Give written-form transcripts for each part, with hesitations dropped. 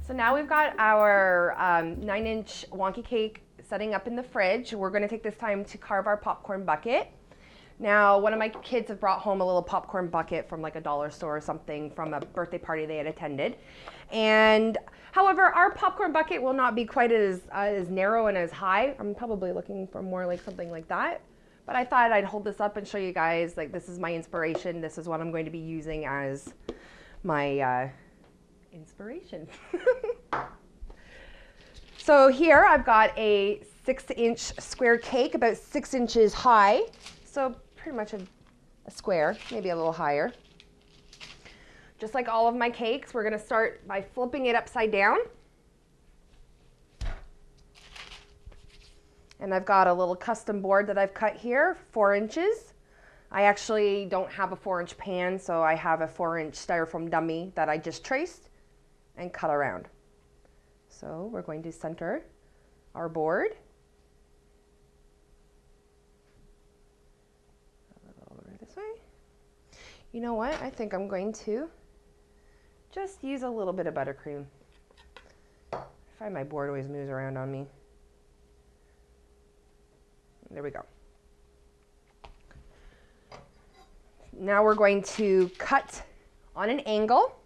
So now we've got our 9-inch wonky cake setting up in the fridge. We're going to take this time to carve our popcorn bucket. Now, one of my kids have brought home a little popcorn bucket from like a dollar store or something from a birthday party they had attended. And however, our popcorn bucket will not be quite as narrow and as high. I'm probably looking for more like something like that. But I thought I'd hold this up and show you guys, like, this is my inspiration. This is what I'm going to be using as my inspiration. So here I've got a 6-inch square cake, about 6 inches high. So pretty much a square, maybe a little higher. Just like all of my cakes, we're gonna start by flipping it upside down. And I've got a little custom board that I've cut here, 4 inches. I actually don't have a 4-inch pan, so I have a 4-inch styrofoam dummy that I just traced and cut around. So we're going to center our board. A little over this way. You know what? I think I'm going to just use a little bit of buttercream. I find my board always moves around on me. There we go. Now we're going to cut on an angle,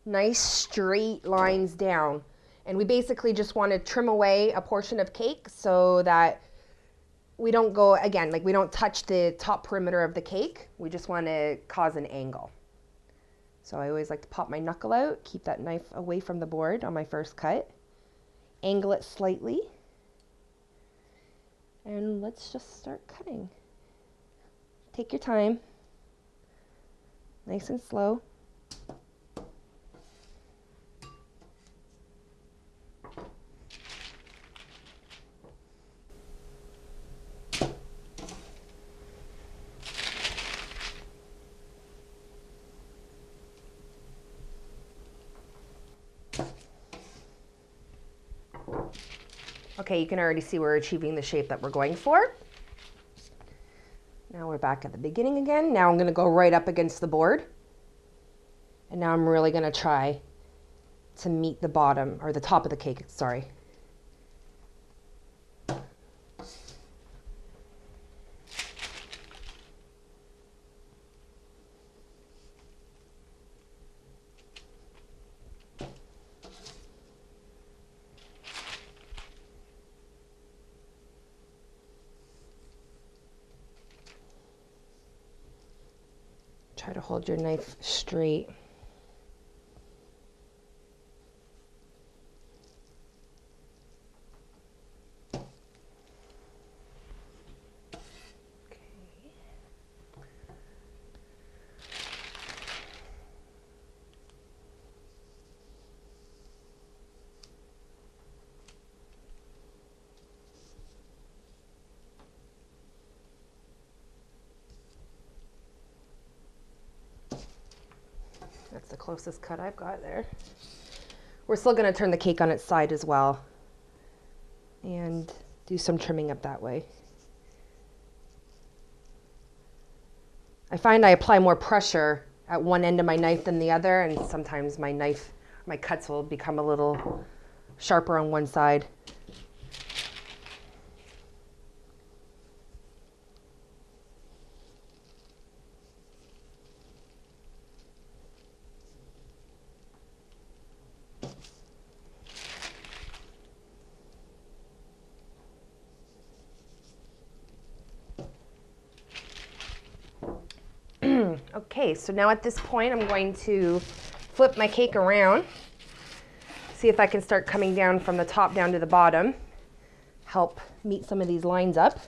nice straight lines down. And we basically just want to trim away a portion of cake so that we don't go, again, like we don't touch the top perimeter of the cake. We just want to cause an angle. So I always like to pop my knuckle out, keep that knife away from the board on my first cut, angle it slightly, and let's just start cutting. Take your time, nice and slow. Okay, you can already see we're achieving the shape that we're going for. Now we're back at the beginning again. Now I'm going to go right up against the board. And now I'm really going to try to meet the bottom, or the top of the cake, sorry. Try to hold your knife straight. That's the closest cut I've got there. We're still going to turn the cake on its side as well and do some trimming up that way. I find I apply more pressure at one end of my knife than the other, and sometimes my cuts will become a little sharper on one side. Okay, so now at this point I'm going to flip my cake around, see if I can start coming down from the top down to the bottom, help meet some of these lines up.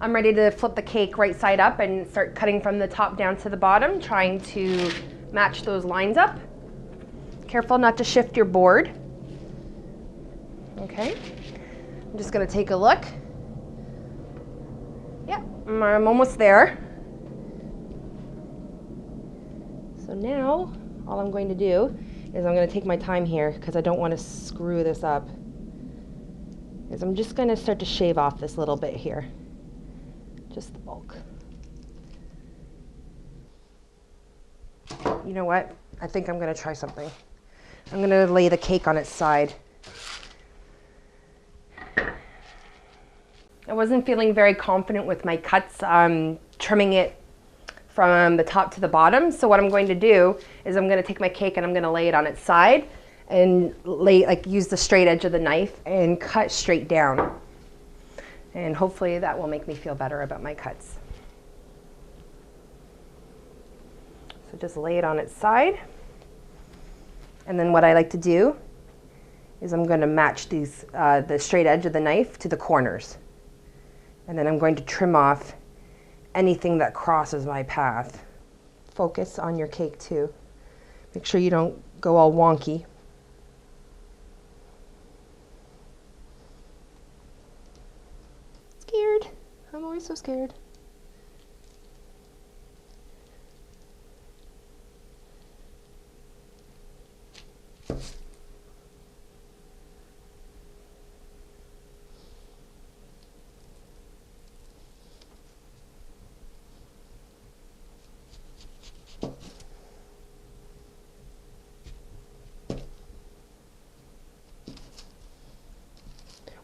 I'm ready to flip the cake right side up and start cutting from the top down to the bottom, trying to match those lines up. Careful not to shift your board. Okay, I'm just going to take a look. Yep, I'm almost there. So now, all I'm going to do is I'm going to take my time here because I don't want to screw this up. Is I'm just going to start to shave off this little bit here. Just the bulk. You know what? I think I'm going to try something. I'm gonna lay the cake on its side. I wasn't feeling very confident with my cuts, trimming it from the top to the bottom. So what I'm going to do is I'm gonna take my cake and I'm gonna lay it on its side and use the straight edge of the knife and cut straight down. And hopefully that will make me feel better about my cuts. So just lay it on its side. And then what I like to do is I'm going to match these, the straight edge of the knife to the corners. And then I'm going to trim off anything that crosses my path. Focus on your cake too. Make sure you don't go all wonky. Scared. I'm always so scared.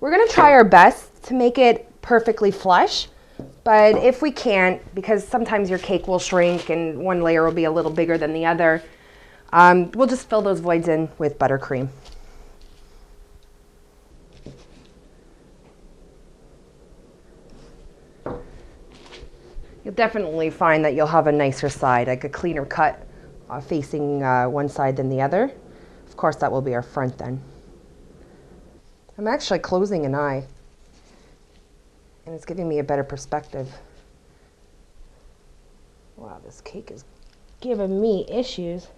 We're going to try our best to make it perfectly flush, but if we can't, because sometimes your cake will shrink and one layer will be a little bigger than the other, we'll just fill those voids in with buttercream. You'll definitely find that you'll have a nicer side, like a cleaner cut facing one side than the other. Of course, that will be our front then. I'm actually closing an eye, and it's giving me a better perspective. Wow, this cake is giving me issues.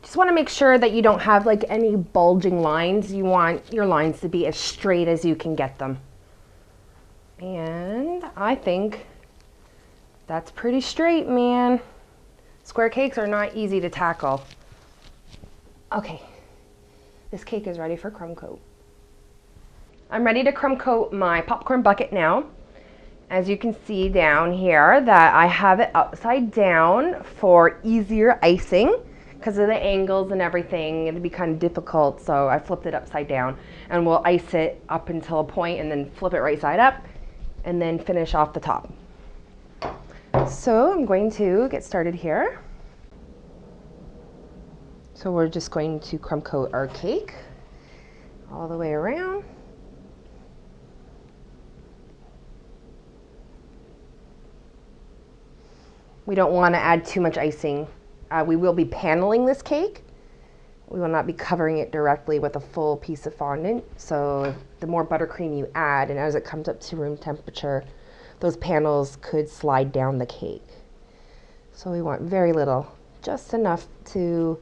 Just want to make sure that you don't have like any bulging lines. You want your lines to be as straight as you can get them. And I think that's pretty straight, man. Square cakes are not easy to tackle. Okay, this cake is ready for crumb coat. I'm ready to crumb coat my popcorn bucket now. As you can see down here that I have it upside down for easier icing because of the angles and everything. It'd be kind of difficult, so I flipped it upside down, and we'll ice it up until a point and then flip it right side up and then finish off the top. So I'm going to get started here. So we're just going to crumb coat our cake all the way around. We don't want to add too much icing. We will be paneling this cake. We will not be covering it directly with a full piece of fondant. So the more buttercream you add, and as it comes up to room temperature, those panels could slide down the cake. So we want very little, just enough to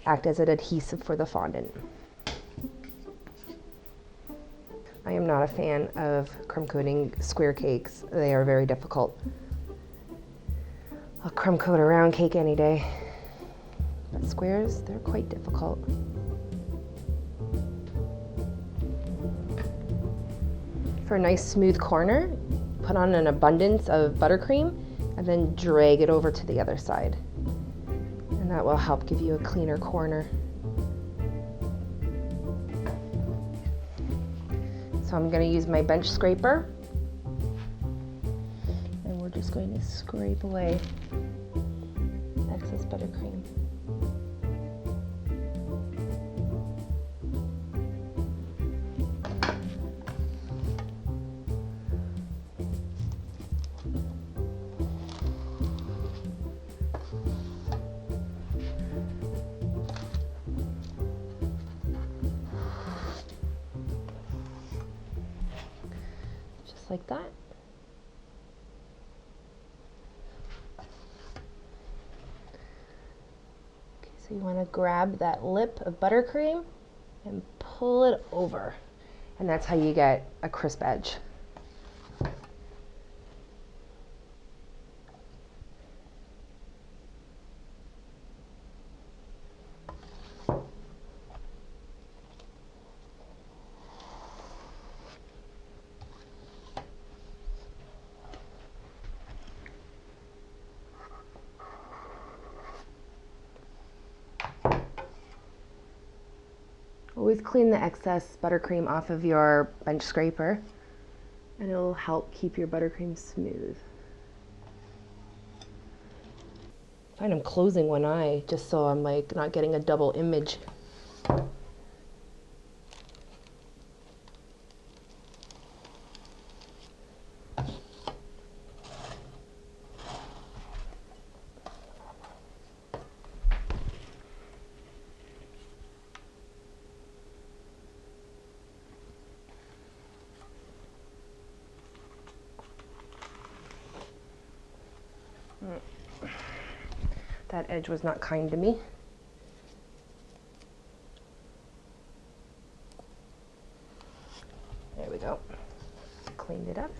act as an adhesive for the fondant. I am not a fan of crumb coating square cakes. They are very difficult. I'll crumb coat a round cake any day, but squares, they're quite difficult. For a nice smooth corner, put on an abundance of buttercream and then drag it over to the other side. And that will help give you a cleaner corner. So I'm going to use my bench scraper, and we're just going to scrape away excess buttercream. Like that. Okay, so you want to grab that lip of buttercream and pull it over, and that's how you get a crisp edge. Always clean the excess buttercream off of your bench scraper, and it'll help keep your buttercream smooth. I find I'm closing one eye just so I'm like not getting a double image. That edge was not kind to me. There we go. Cleaned it up.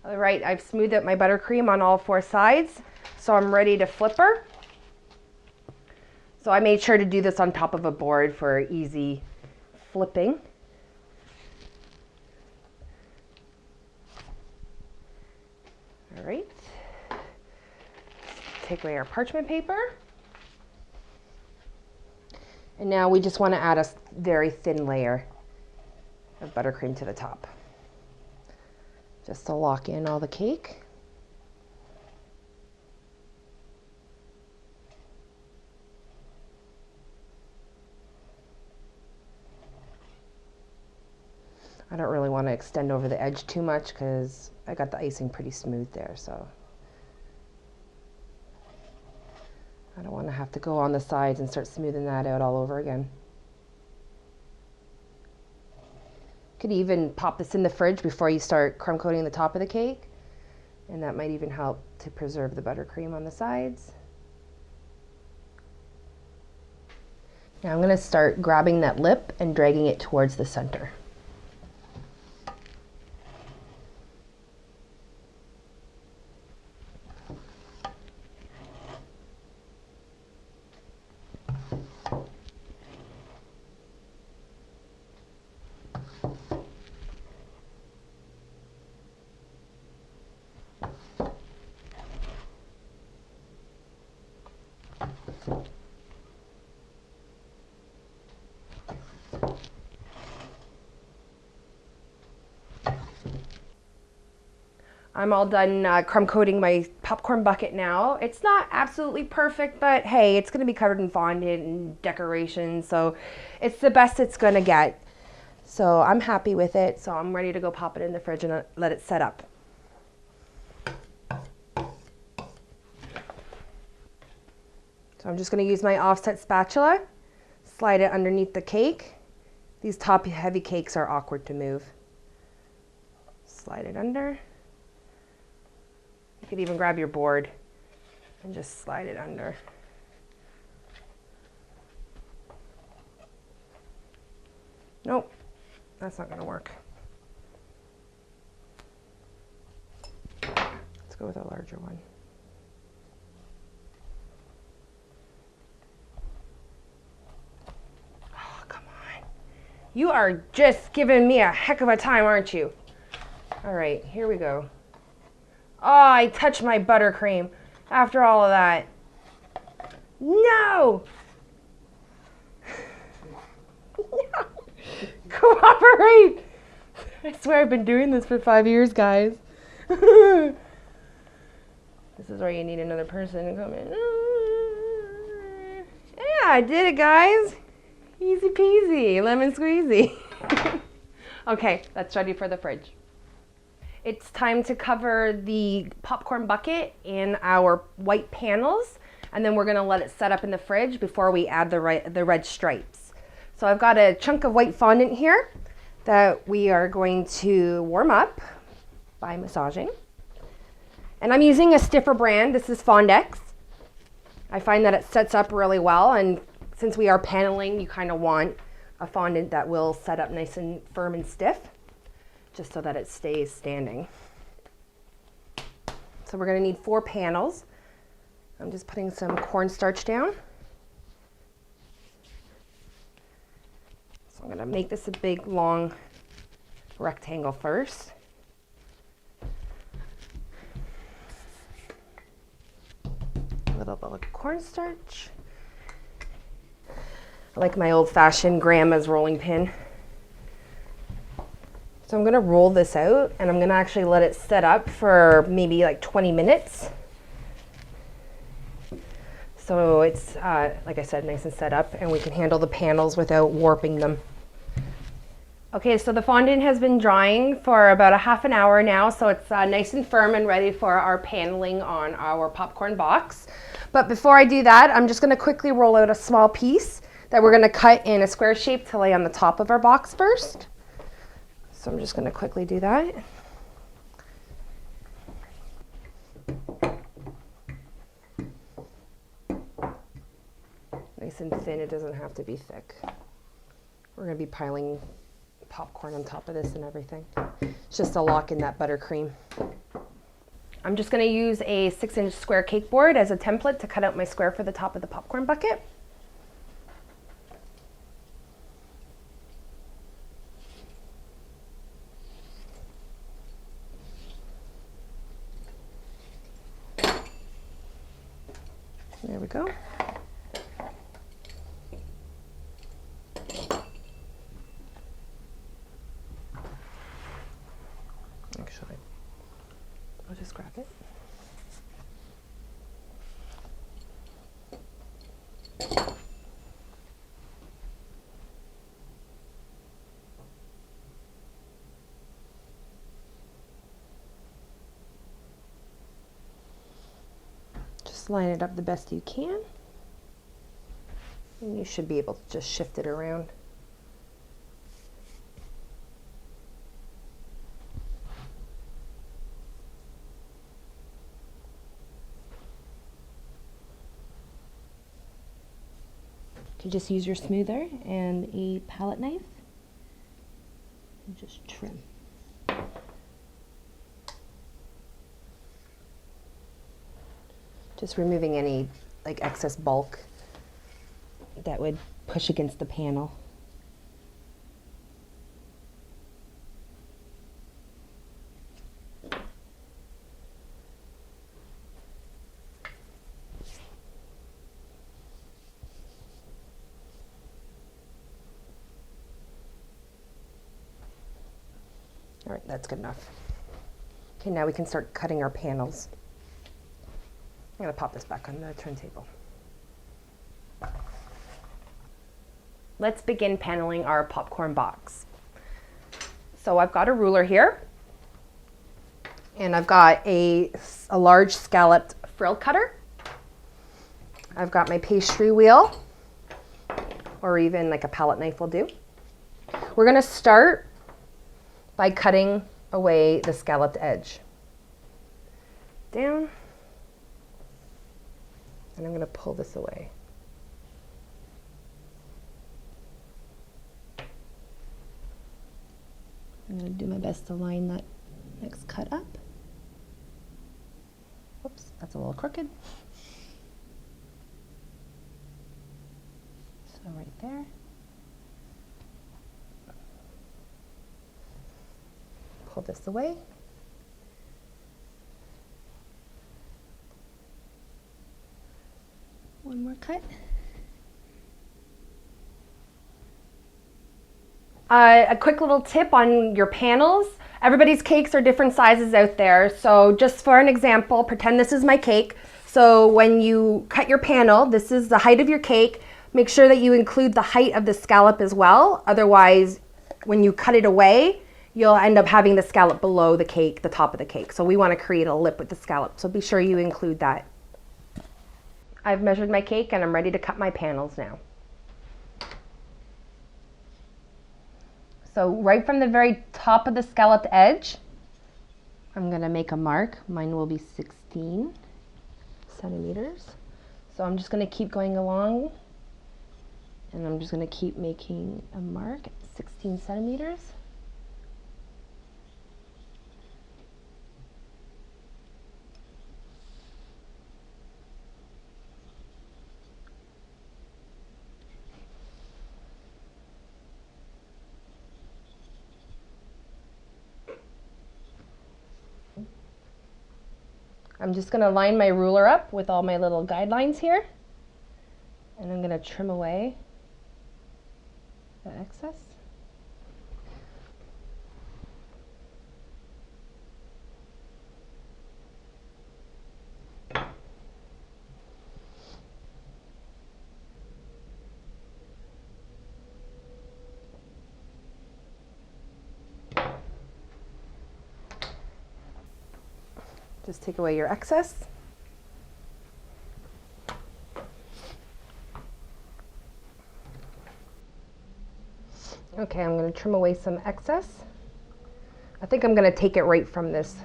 All right, I've smoothed out my buttercream on all 4 sides, so I'm ready to flip her. So I made sure to do this on top of a board for easy flipping. All right, take away our parchment paper. And now we just want to add a very thin layer of buttercream to the top, just to lock in all the cake. I don't really want to extend over the edge too much because I got the icing pretty smooth there, so I don't want to have to go on the sides and start smoothing that out all over again. Could even pop this in the fridge before you start crumb coating the top of the cake, and that might even help to preserve the buttercream on the sides. Now I'm going to start grabbing that lip and dragging it towards the center. I'm all done crumb coating my popcorn bucket now. It's not absolutely perfect, but hey, it's gonna be covered in fondant and decoration, so it's the best it's gonna get. So I'm happy with it, so I'm ready to go pop it in the fridge and let it set up. So I'm just gonna use my offset spatula, slide it underneath the cake. These top heavy cakes are awkward to move. Slide it under. You could even grab your board and just slide it under. Nope, that's not gonna work. Let's go with a larger one. Oh, come on. You are just giving me a heck of a time, aren't you? All right, here we go. Oh, I touched my buttercream after all of that. No! No! Cooperate! I swear I've been doing this for 5 years, guys. This is where you need another person to come in. Yeah, I did it, guys. Easy peasy, lemon squeezy. Okay, that's ready for the fridge. It's time to cover the popcorn bucket in our white panels, and then we're gonna let it set up in the fridge before we add the red stripes. So I've got a chunk of white fondant here that we are going to warm up by massaging. And I'm using a stiffer brand. This is Fondex. I find that it sets up really well, and since we are paneling, you kind of want a fondant that will set up nice and firm and stiff, just so that it stays standing. So we're gonna need 4 panels. I'm just putting some cornstarch down. So I'm gonna make this a big, long rectangle first. A little bit of cornstarch. I like my old-fashioned grandma's rolling pin. So I'm gonna roll this out, and I'm gonna actually let it set up for maybe like 20 minutes. So it's, like I said, nice and set up, and we can handle the panels without warping them. Okay, so the fondant has been drying for about a half an hour now, so it's nice and firm and ready for our paneling on our popcorn box. But before I do that, I'm just gonna quickly roll out a small piece that we're gonna cut in a square shape to lay on the top of our box first. So I'm just gonna quickly do that. Nice and thin, it doesn't have to be thick. We're gonna be piling popcorn on top of this and everything. It's just to lock in that buttercream. I'm just gonna use a 6-inch square cake board as a template to cut out my square for the top of the popcorn bucket. There we go. Actually, I'll just grab it. Just line it up the best you can. And you should be able to just shift it around. You can just use your smoother and a palette knife and just trim. Just removing any like excess bulk that would push against the panel. All right, that's good enough. Okay, now we can start cutting our panels. I'm gonna pop this back on the turntable. Let's begin paneling our popcorn box. So I've got a ruler here, and I've got a large scalloped frill cutter. I've got my pastry wheel, or even like a palette knife will do. We're gonna start by cutting away the scalloped edge. Down, and I'm gonna pull this away. I'm gonna do my best to line that next cut up. Whoops, that's a little crooked. So right there. pull this away. One more cut. A quick little tip on your panels. Everybody's cakes are different sizes out there. So just for an example, pretend this is my cake. So when you cut your panel, this is the height of your cake. Make sure that you include the height of the scallop as well. Otherwise, when you cut it away, you'll end up having the scallop below the cake, the top of the cake. So we want to create a lip with the scallop. So be sure you include that. I've measured my cake and I'm ready to cut my panels now. So right from the very top of the scalloped edge, I'm going to make a mark. Mine will be 16 centimeters. So I'm just going to keep going along and I'm just going to keep making a mark at 16 centimeters. I'm just going to line my ruler up with all my little guidelines here, and I'm going to trim away the excess. Just take away your excess. Okay, I'm going to trim away some excess. I think I'm going to take it right from this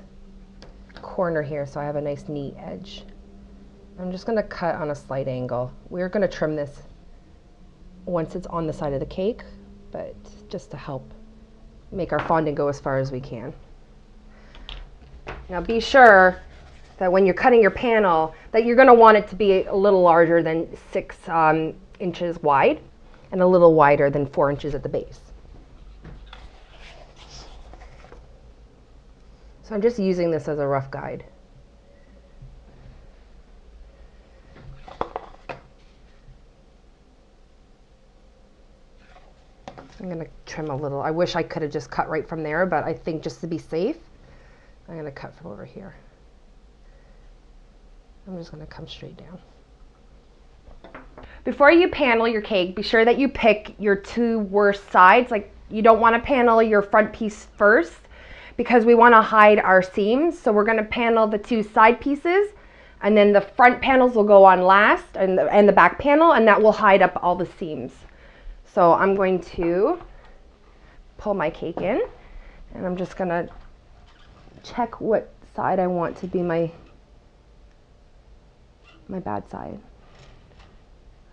corner here so I have a nice neat edge. I'm just going to cut on a slight angle. We're going to trim this once it's on the side of the cake, but just to help make our fondant go as far as we can. Now be sure that when you're cutting your panel that you're going to want it to be a little larger than 6 inches wide and a little wider than 4 inches at the base. So I'm just using this as a rough guide. I'm going to trim a little. I wish I could have just cut right from there, but I think just to be safe, I'm going to cut from over here. I'm just going to come straight down. Before you panel your cake, be sure that you pick your 2 worst sides. Like, you don't want to panel your front piece first because we want to hide our seams. So we're going to panel the 2 side pieces, and then the front panels will go on last, and the back panel, and that will hide up all the seams. So I'm going to pull my cake in, and I'm just going to check what side I want to be my bad side.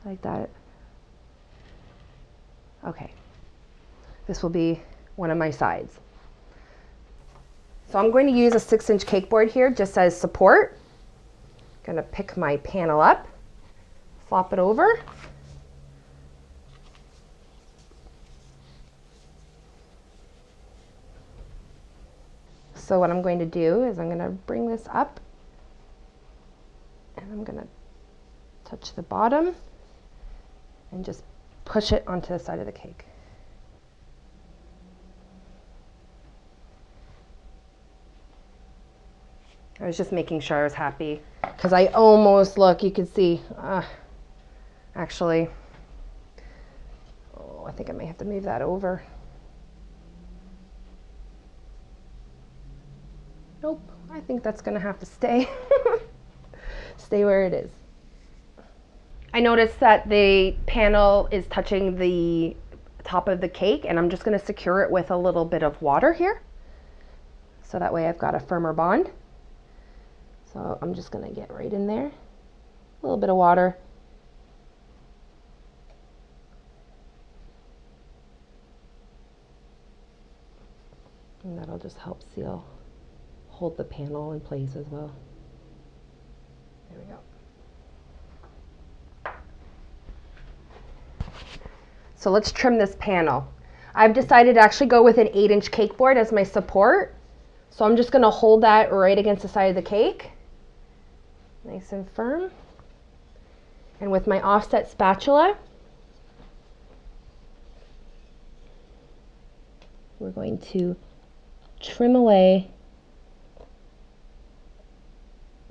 Like that. Okay. This will be one of my sides. So I'm going to use a 6-inch cake board here just as support. I'm going to pick my panel up, flop it over. So what I'm going to do is I'm going to bring this up and I'm going to touch the bottom and just push it onto the side of the cake. I was just making sure I was happy because I almost, look, you can see, actually, oh, I think I may have to move that over. Nope, I think that's gonna have to stay. Stay where it is. I noticed that the panel is touching the top of the cake, and I'm just gonna secure it with a little bit of water here. So that way I've got a firmer bond. So I'm just gonna get right in there. A little bit of water. And that'll just help hold the panel in place as well. There we go. So let's trim this panel. I've decided to actually go with an 8-inch cake board as my support. So I'm just going to hold that right against the side of the cake. Nice and firm. And with my offset spatula, we're going to trim away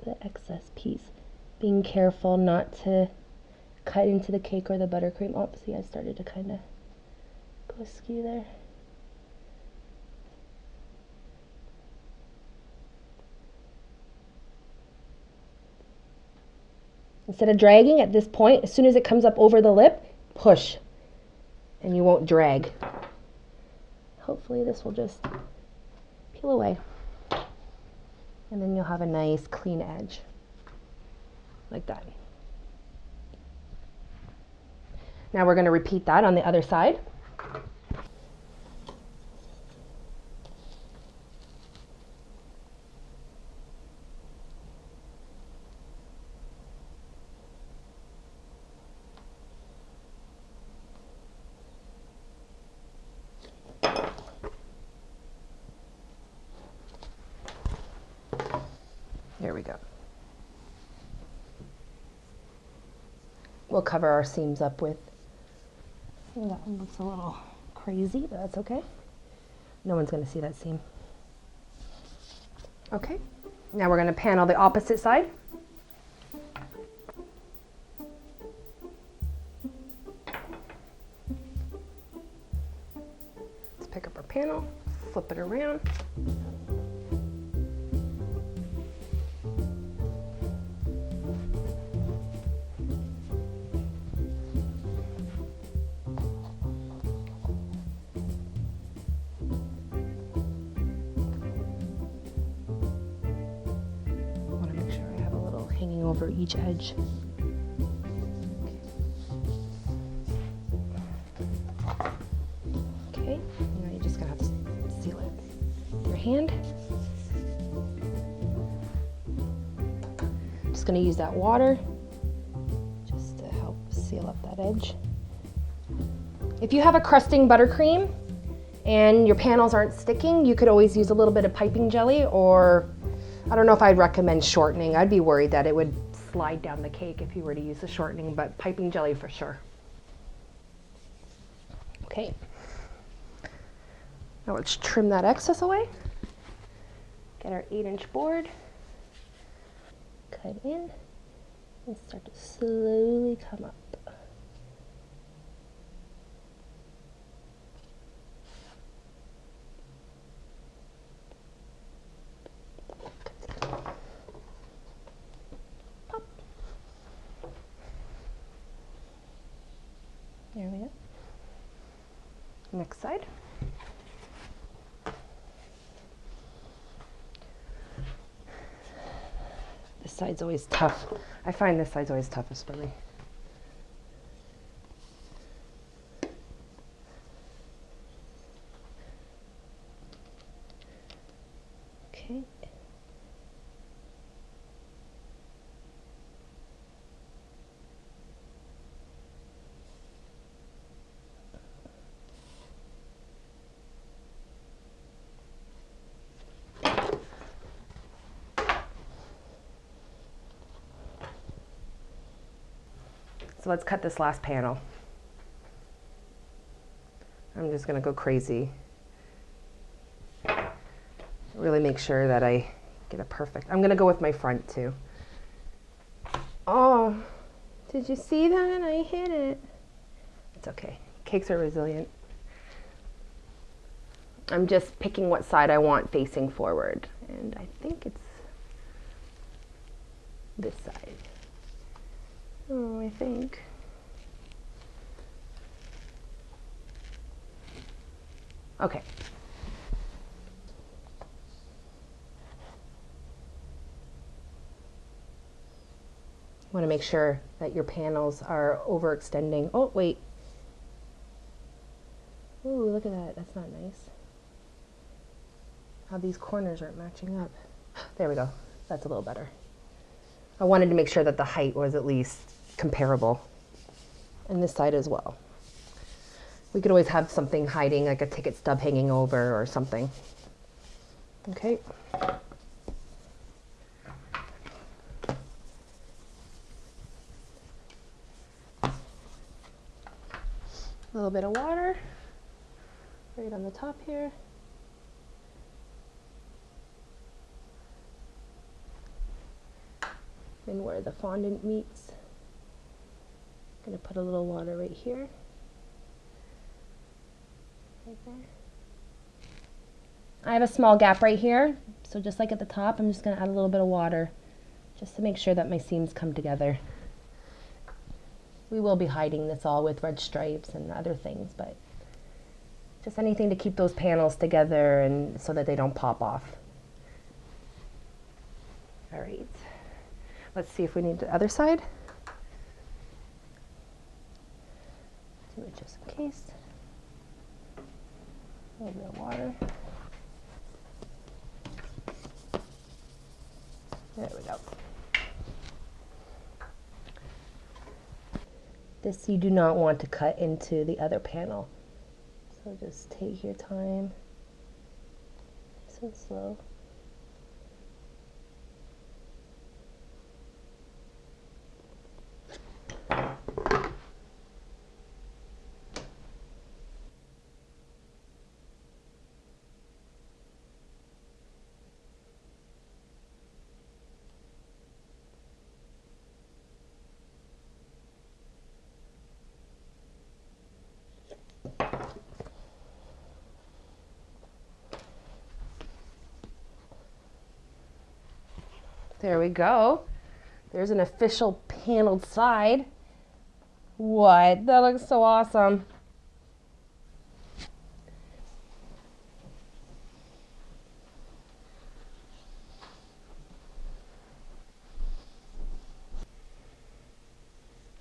the excess piece, being careful not to cut into the cake or the buttercream. Oh, see, I started to kind of go askew there. Instead of dragging at this point, as soon as it comes up over the lip, push, and you won't drag. Hopefully this will just peel away. And then you'll have a nice clean edge, like that. Now we're going to repeat that on the other side. There we go. We'll cover our seams up with, oh, that one looks a little crazy, but that's okay. No one's going to see that seam. Okay, now we're going to panel the opposite side. Let's pick up our panel, flip it around. Hanging over each edge. Okay, now you're just gonna have to seal it with your hand. Just gonna use that water just to help seal up that edge. If you have a crusting buttercream and your panels aren't sticking, you could always use a little bit of piping jelly, or I don't know if I'd recommend shortening. I'd be worried that it would slide down the cake if you were to use the shortening, but piping jelly for sure. Okay. Now let's trim that excess away. Get our 8-inch board. Cut in and start to slowly come up. There we go. Next side. This side's always tough. I find this side's always toughest for me. Okay. So let's cut this last panel. I'm just gonna go crazy. Really make sure that I get it perfect. I'm gonna go with my front too. Oh, did you see that? I hit it. It's okay. Cakes are resilient. I'm just picking what side I want facing forward. And I think it's this side. Oh, I think. Okay. Want to make sure that your panels are overextending. Oh, wait. Ooh, look at that. That's not nice. How these corners aren't matching up. There we go. That's a little better. I wanted to make sure that the height was at least comparable. And this side as well. We could always have something hiding, like a ticket stub hanging over or something. Okay. A little bit of water right on the top here. And where the fondant meets, I'm going to put a little water right here. Right there. I have a small gap right here, so just like at the top, I'm just going to add a little bit of water just to make sure that my seams come together. We will be hiding this all with red stripes and other things, but just anything to keep those panels together and so that they don't pop off. All right, let's see if we need the other side. Do it just in case. A little bit of water. There we go. This you do not want to cut into the other panel. So just take your time, nice and slow. There we go. There's an official paneled side. What? That looks so awesome.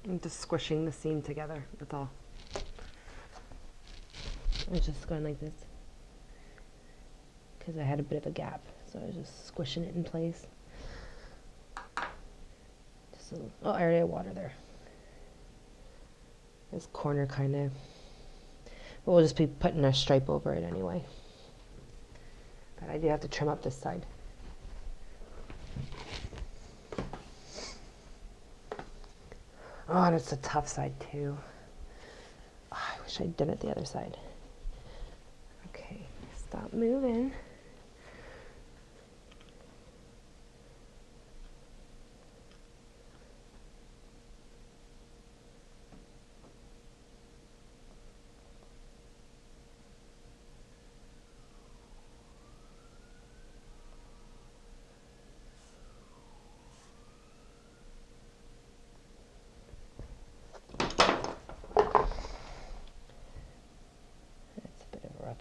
I'm just squishing the seam together, that's all. I'm just going like this because I had a bit of a gap, so I was just squishing it in place. Just a little, oh, I already had water there. This corner kind of, but we'll just be putting a stripe over it anyway. But I do have to trim up this side. Oh, and it's a tough side too. Oh, I wish I'd done it the other side. Okay, stop moving.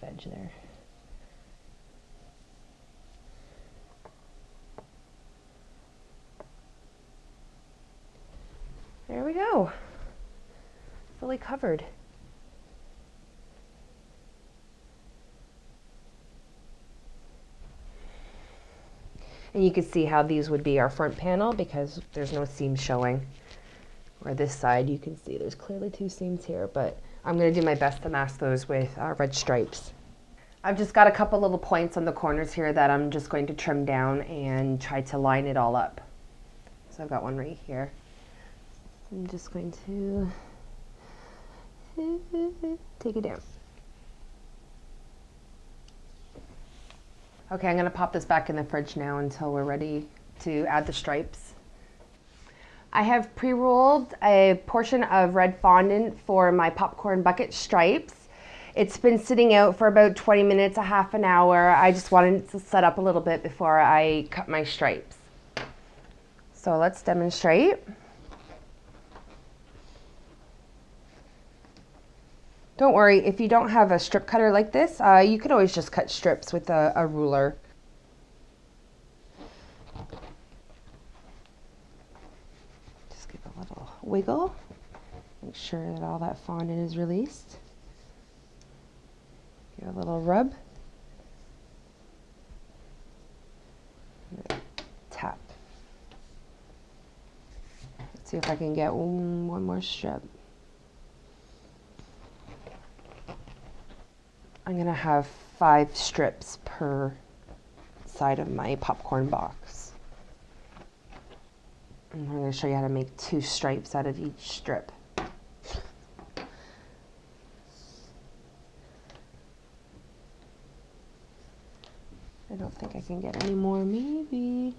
Edge there. There we go. Fully covered. And you can see how these would be our front panel because there's no seams showing. Or this side, you can see there's clearly two seams here, but I'm going to do my best to mask those with red stripes. I've just got a couple little points on the corners here that I'm just going to trim down and try to line it all up. So I've got one right here. I'm just going to take it down. Okay, I'm going to pop this back in the fridge now until we're ready to add the stripes. I have pre-rolled a portion of red fondant for my popcorn bucket stripes. It's been sitting out for about 20 minutes, a half an hour. I just wanted it to set up a little bit before I cut my stripes. So let's demonstrate. Don't worry, if you don't have a strip cutter like this, you could always just cut strips with a ruler. Just give a little wiggle. Make sure that all that fondant is released. Give a little rub. Tap. Let's see if I can get one more strip. I'm going to have 5 strips per outside of my popcorn box. And I'm going to show you how to make 2 stripes out of each strip. I don't think I can get any more, maybe.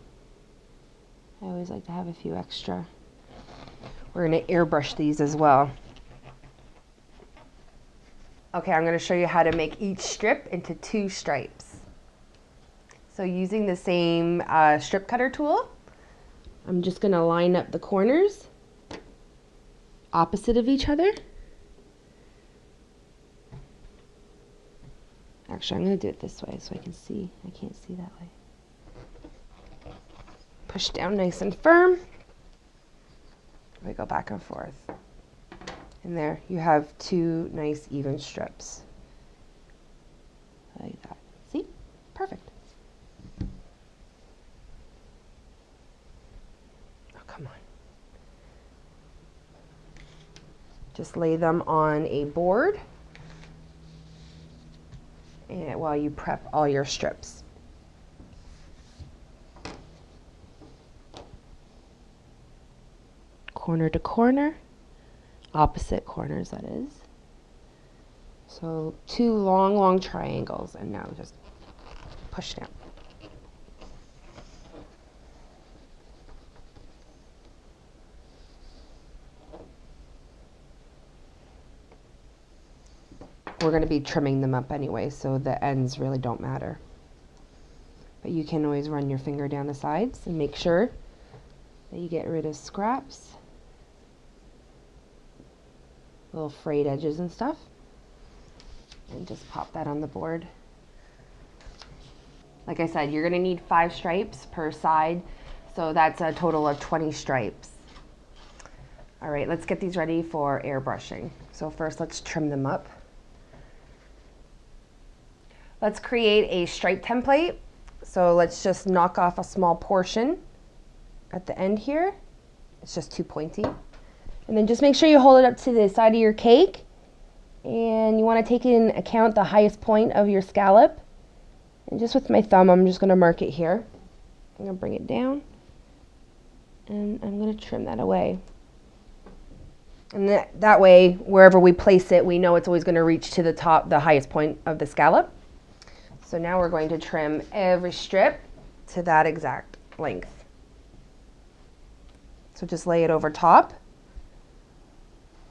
I always like to have a few extra. We're going to airbrush these as well. Okay, I'm going to show you how to make each strip into 2 stripes. So using the same strip cutter tool, I'm just going to line up the corners opposite of each other. Actually, I'm going to do it this way so I can see. I can't see that way. Push down nice and firm. We go back and forth. And there you have 2 nice even strips. Like that. See? Perfect. Oh, come on. Just lay them on a board and while you prep all your strips. Corner to corner, opposite corners that is. So 2 long triangles, and now just push down. We're going to be trimming them up anyway, so the ends really don't matter. But you can always run your finger down the sides and make sure that you get rid of scraps, little frayed edges and stuff. And just pop that on the board. Like I said, you're going to need 5 stripes per side, so that's a total of 20 stripes. All right, let's get these ready for airbrushing. So first, let's trim them up. Let's create a stripe template. So let's just knock off a small portion at the end here. It's just too pointy. And then just make sure you hold it up to the side of your cake. And you want to take into account the highest point of your scallop. And just with my thumb, I'm just going to mark it here. I'm going to bring it down. And I'm going to trim that away. And that way, wherever we place it, we know it's always going to reach to the top, the highest point of the scallop. So now we're going to trim every strip to that exact length. So just lay it over top.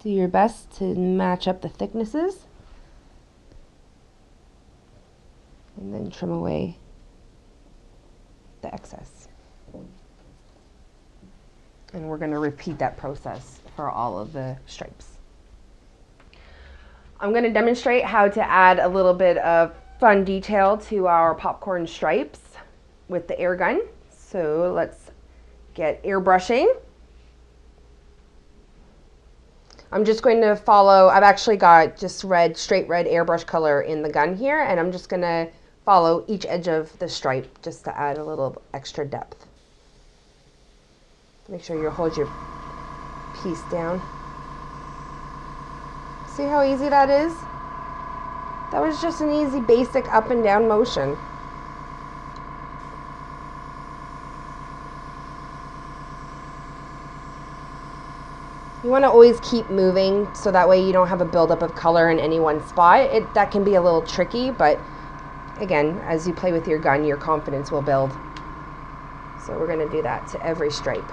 Do your best to match up the thicknesses. And then trim away the excess. And we're going to repeat that process for all of the stripes. I'm going to demonstrate how to add a little bit of fun detail to our popcorn stripes with the air gun. So let's get airbrushing. I'm just going to follow, I've actually got just red, straight red airbrush color in the gun here, and I'm just going to follow each edge of the stripe just to add a little extra depth. Make sure you hold your piece down. See how easy that is? That was just an easy basic up and down motion. You want to always keep moving so that way you don't have a buildup of color in any one spot. That can be a little tricky, but again, as you play with your gun, your confidence will build. So we're going to do that to every stripe.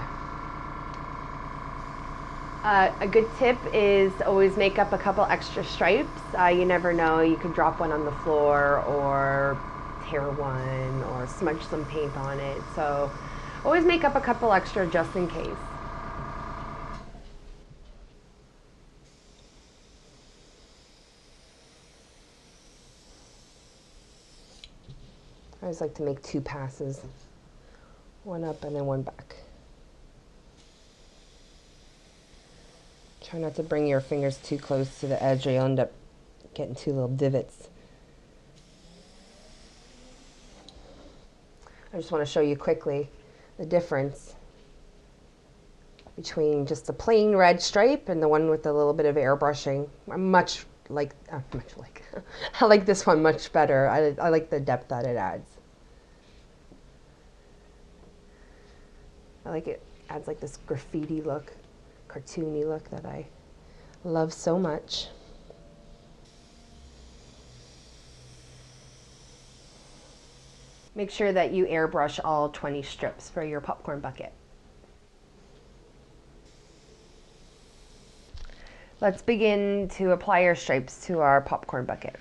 A good tip is always make up a couple extra stripes. You never know, you could drop one on the floor or tear one or smudge some paint on it. So always make up a couple extra just in case. I always like to make 2 passes, one up and then one back. Try not to bring your fingers too close to the edge or you'll end up getting 2 little divots. I just want to show you quickly the difference between just a plain red stripe and the one with a little bit of airbrushing. I like this one much better. I like the depth that it adds. I like it. Adds like this graffiti look, cartoony look that I love so much. Make sure that you airbrush all 20 strips for your popcorn bucket. Let's begin to apply our stripes to our popcorn bucket.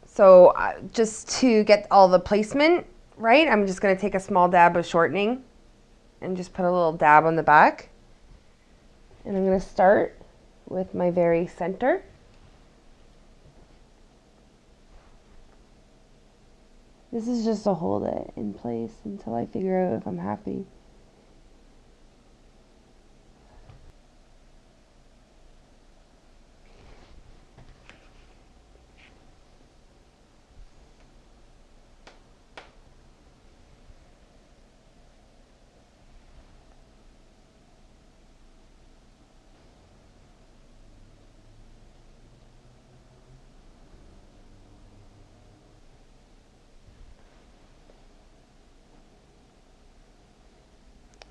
So just to get all the placement right, I'm just going to take a small dab of shortening and just put a little dab on the back. And I'm going to start with my very center. This is just to hold it in place until I figure out if I'm happy.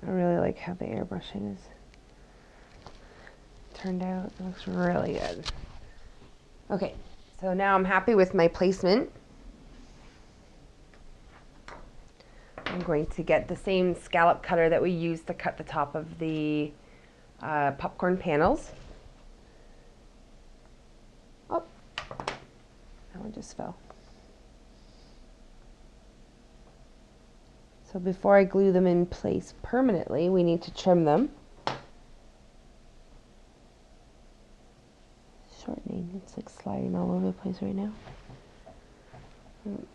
I really like how the airbrushing is turned out. It looks really good. Okay, so now I'm happy with my placement. I'm going to get the same scallop cutter that we used to cut the top of the popcorn panels. Oh, that one just fell. So before I glue them in place permanently, we need to trim them. Shortening, it's like sliding all over the place right now.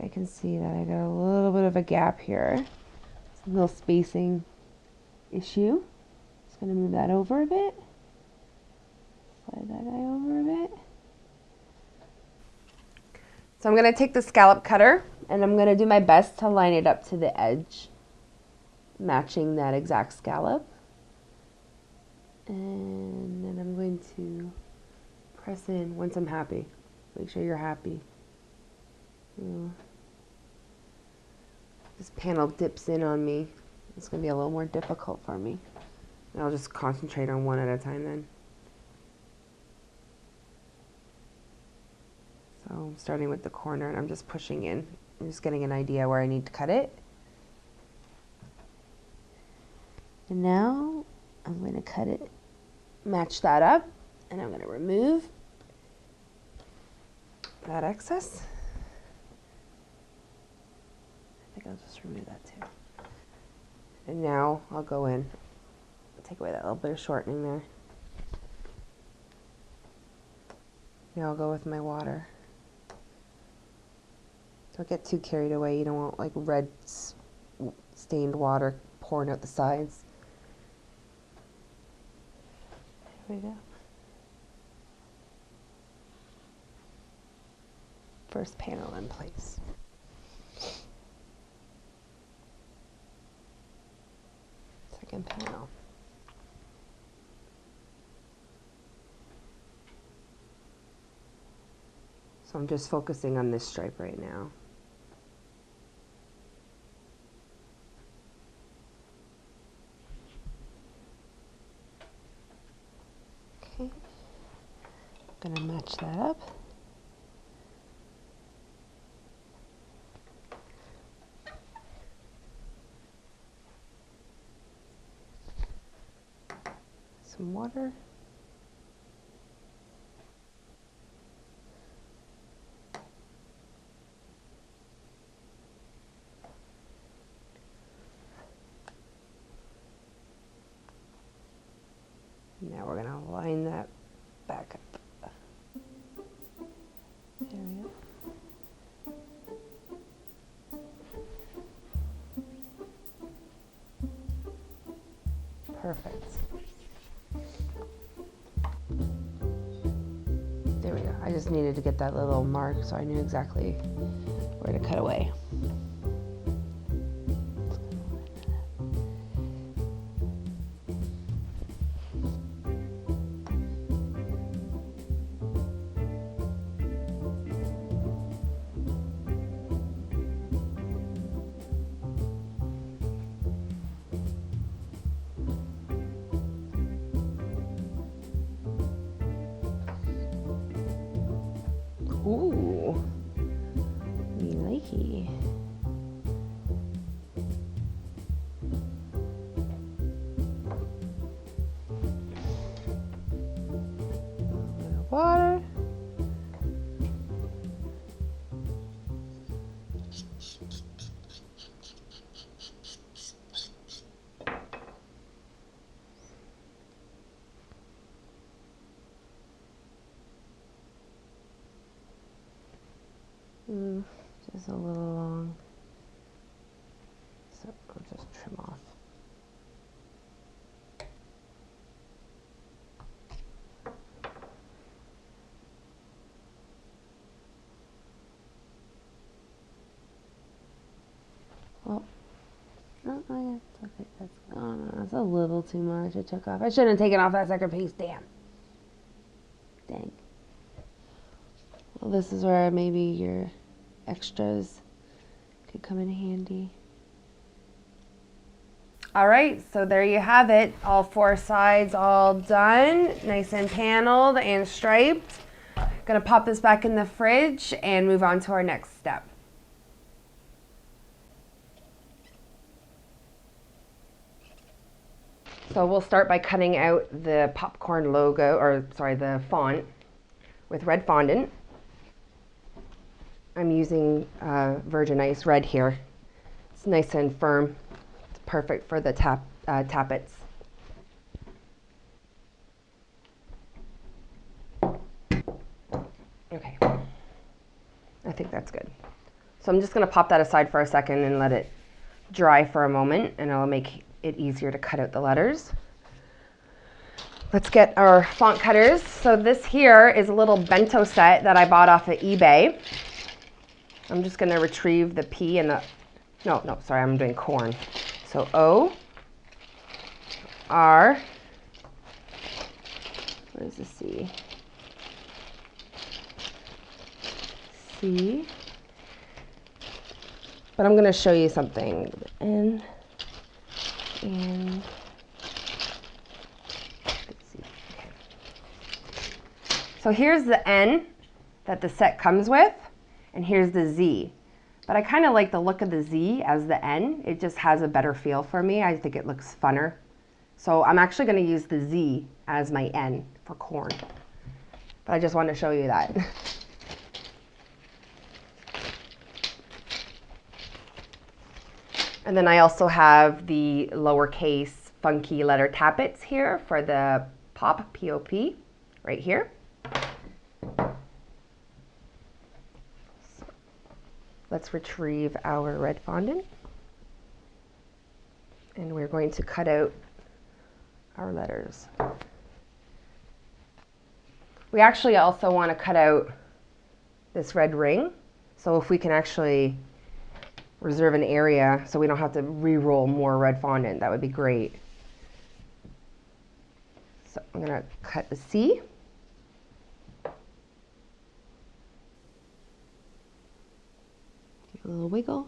I can see that I got a little bit of a gap here. It's a little spacing issue. Just gonna move that over a bit. Slide that guy over a bit. So I'm gonna take the scallop cutter and I'm gonna do my best to line it up to the edge, matching that exact scallop. And then I'm going to press in once I'm happy. Make sure you're happy. This panel dips in on me. It's going to be a little more difficult for me. And I'll just concentrate on one at a time then. So I'm starting with the corner and I'm just pushing in. I'm just getting an idea where I need to cut it. And now I'm going to cut it, match that up, and I'm going to remove that excess. I think I'll just remove that too. And now I'll go in, take away that little bit of shortening there. Now I'll go with my water. Don't get too carried away. You don't want like red stained water pouring out the sides. There we go. First panel in place. Second panel. So I'm just focusing on this stripe right now. Okay. I'm gonna match that up. Some water. Now we're going to line that back up. There we go. Perfect. There we go. I just needed to get that little mark so I knew exactly where to cut away. Ooh, me likey. Water. Just a little long, so I'll just trim off. Well, no, okay, that's a little too much. I took off. I shouldn't have taken off that second piece. Damn. Dang. Well, this is where maybe your extras could come in handy. All right, so there you have it. All 4 sides all done, nice and paneled and striped. Gonna pop this back in the fridge and move on to our next step. So we'll start by cutting out the popcorn logo, or sorry, the font with red fondant. I'm using Virgin Ice Red here. It's nice and firm. It's perfect for the tappets. Okay, I think that's good. So I'm just gonna pop that aside for a second and let it dry for a moment, and it'll make it easier to cut out the letters. Let's get our font cutters. So this here is a little bento set that I bought off of eBay. I'm just gonna retrieve the P and the, no, sorry, I'm doing corn. So O, R, where's the C? C. But I'm gonna show you something. N, and let's see. Okay. So here's the N that the set comes with, and here's the Z. But I kind of like the look of the Z as the N. It just has a better feel for me. I think it looks funner. So I'm actually going to use the Z as my N for corn. But I just wanted to show you that. And then I also have the lowercase funky letter tappets here for the pop, P-O-P, right here. Let's retrieve our red fondant, and we're going to cut out our letters. We actually also want to cut out this red ring, so if we can actually reserve an area so we don't have to re-roll more red fondant, that would be great. So I'm going to cut the C. A little wiggle,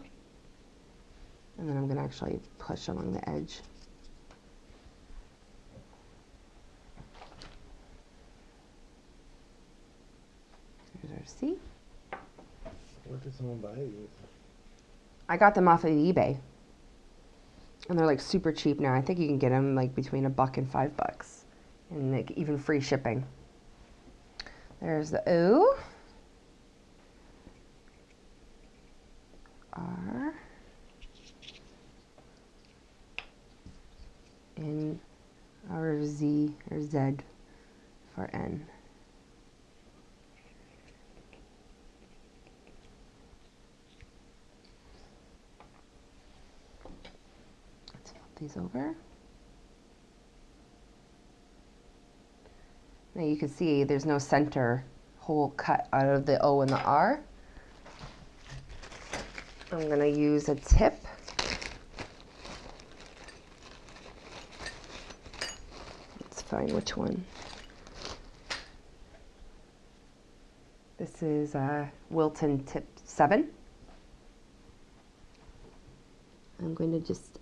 and then I'm going to actually push along the edge. There's our C. Where did someone buy these? I got them off of eBay, and they're like super cheap now. I think you can get them like between $1 and $5, and like even free shipping. There's the O. R, and our Z or Z for N. Let's flip these over. Now you can see there's no center hole cut out of the O and the R. I'm going to use a tip. Let's find which one. This is Wilton tip 7. I'm going to just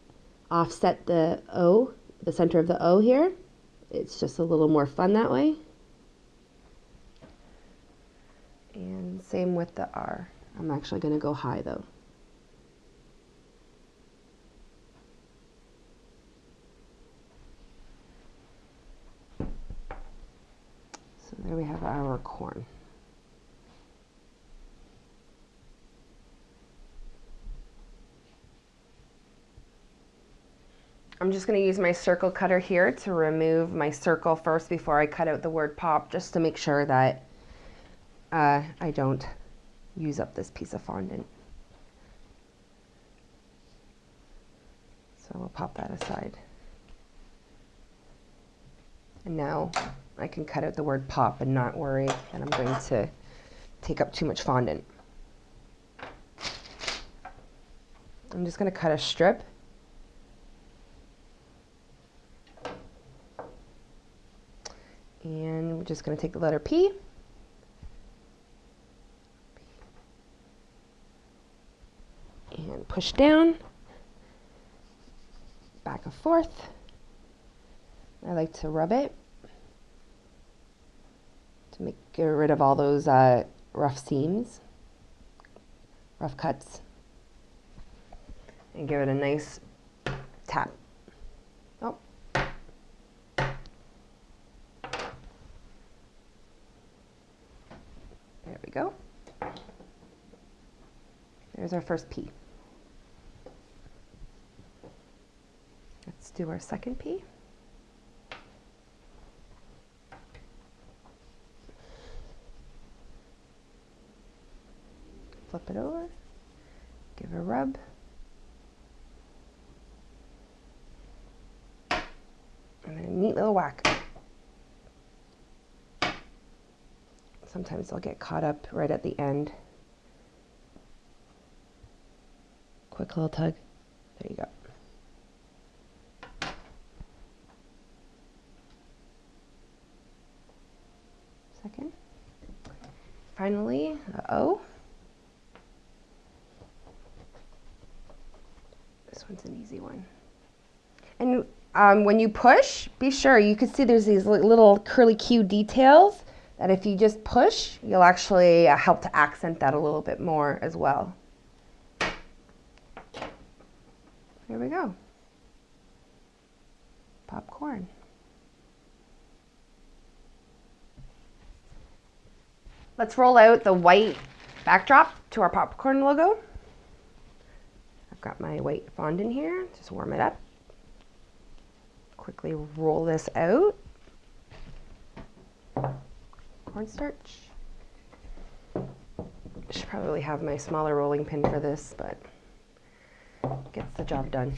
offset the O, the center of the O here. It's just a little more fun that way. And same with the R. I'm actually going to go high though. So there we have our corn. I'm just going to use my circle cutter here to remove my circle first before I cut out the word pop, just to make sure that I don't use up this piece of fondant. So we'll pop that aside. And now I can cut out the word pop and not worry that I'm going to take up too much fondant. I'm just going to cut a strip. And we're just going to take the letter P. And push down, back and forth. I like to rub it to get rid of all those rough seams, rough cuts, and give it a nice tap. Oh. There we go. There's our first P. Let's do our second P. Flip it over, give it a rub. And then a neat little whack. Sometimes they'll get caught up right at the end. Quick little tug. There you go. Second. Finally, the O. This one's an easy one. And when you push, be sure, you can see there's these little curly Q details that if you just push, you'll actually help to accent that a little bit more as well. There we go. Popcorn. Let's roll out the white backdrop to our popcorn logo. I've got my white fondant here, just warm it up. Quickly roll this out. Cornstarch. Should probably have my smaller rolling pin for this, but gets the job done.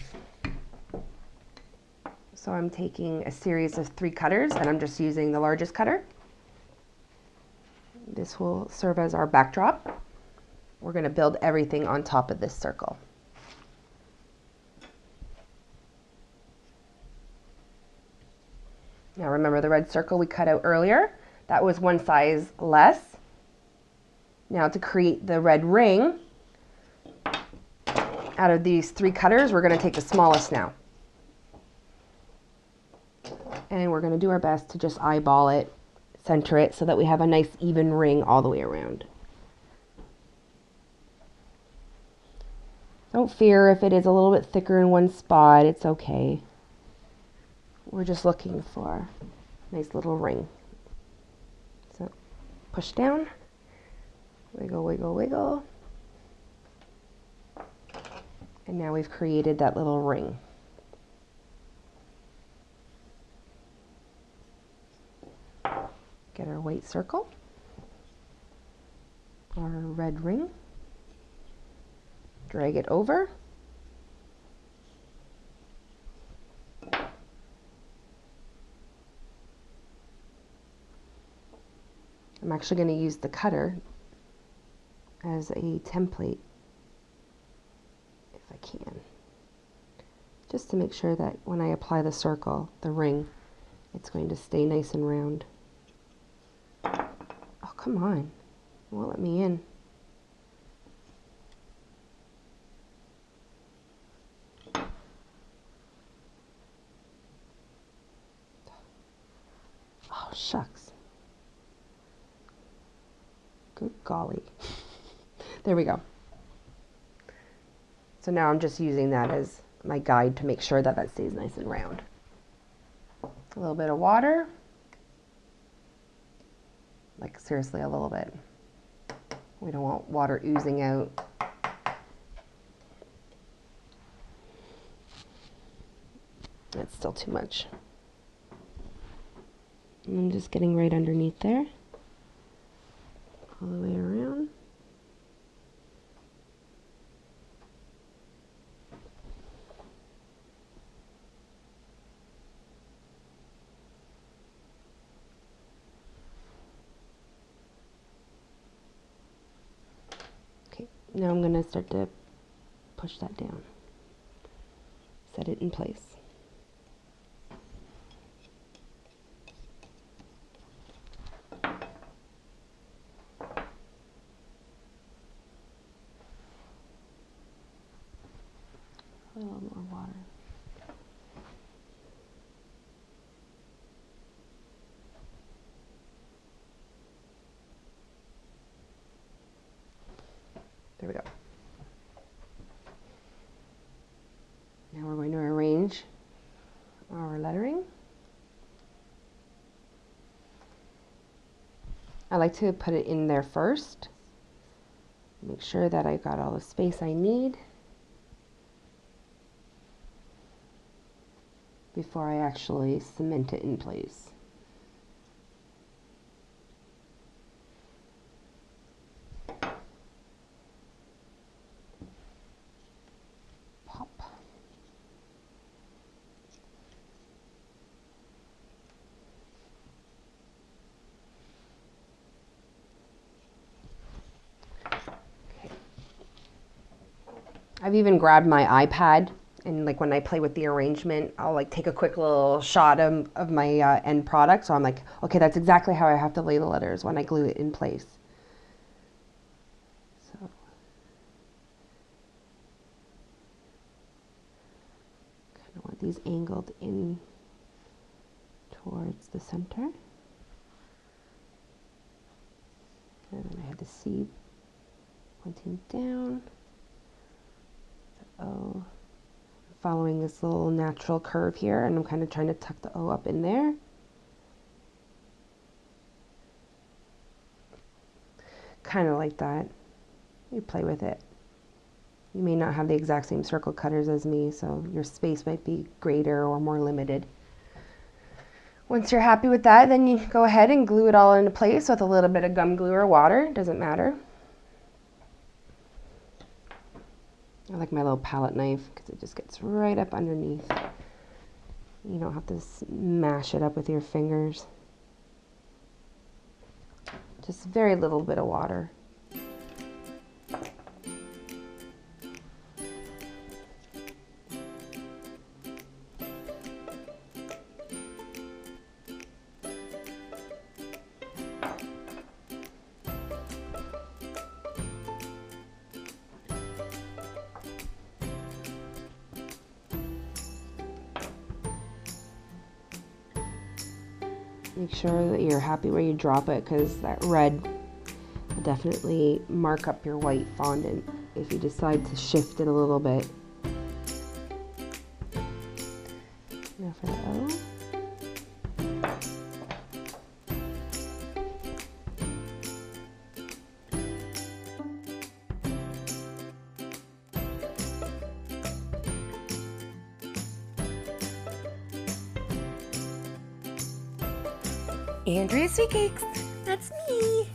So I'm taking a series of 3 cutters and I'm just using the largest cutter. This will serve as our backdrop. We're going to build everything on top of this circle. Now remember the red circle we cut out earlier? That was one size less. Now to create the red ring, out of these 3 cutters, we're going to take the smallest now. And we're going to do our best to just eyeball it, center it, so that we have a nice even ring all the way around. Don't fear if it is a little bit thicker in one spot, it's okay. We're just looking for a nice little ring. So push down, wiggle, wiggle, wiggle. And now we've created that little ring. Get our white circle, our red ring, drag it over. I'm actually going to use the cutter as a template if I can, just to make sure that when I apply the circle, the ring, it's going to stay nice and round. Oh, come on. It won't let me in. Oh, shucks. Good Golly. There we go. So now I'm just using that as my guide to make sure that that stays nice and round. A little bit of water. Like seriously, a little bit. We don't want water oozing out. That's still too much. And I'm just getting right underneath there. All the way around. Okay, now I'm going to start to push that down. Set it in place. A little more water. There we go. Now we're going to arrange our lettering. I like to put it in there first. Make sure that I got all the space I need before I actually cement it in place. Pop. Okay. I've even grabbed my iPad, and like when I play with the arrangement, I'll like take a quick little shot of my end product. So I'm like, okay, that's exactly how I have to lay the letters when I glue it in place. So kind of want these angled in towards the center. And then I have the C pointing down. The O. Following this little natural curve here, and I'm kind of trying to tuck the O up in there. Kind of like that. You play with it. You may not have the exact same circle cutters as me, so your space might be greater or more limited. Once you're happy with that, then you go ahead and glue it all into place with a little bit of gum glue or water. Doesn't matter. I like my little palette knife because it just gets right up underneath. You don't have to smash it up with your fingers. Just very little bit of water. Make sure that you're happy where you drop it, because that red will definitely mark up your white fondant if you decide to shift it a little bit. Now for the O. Andrea SweetCakes, that's me.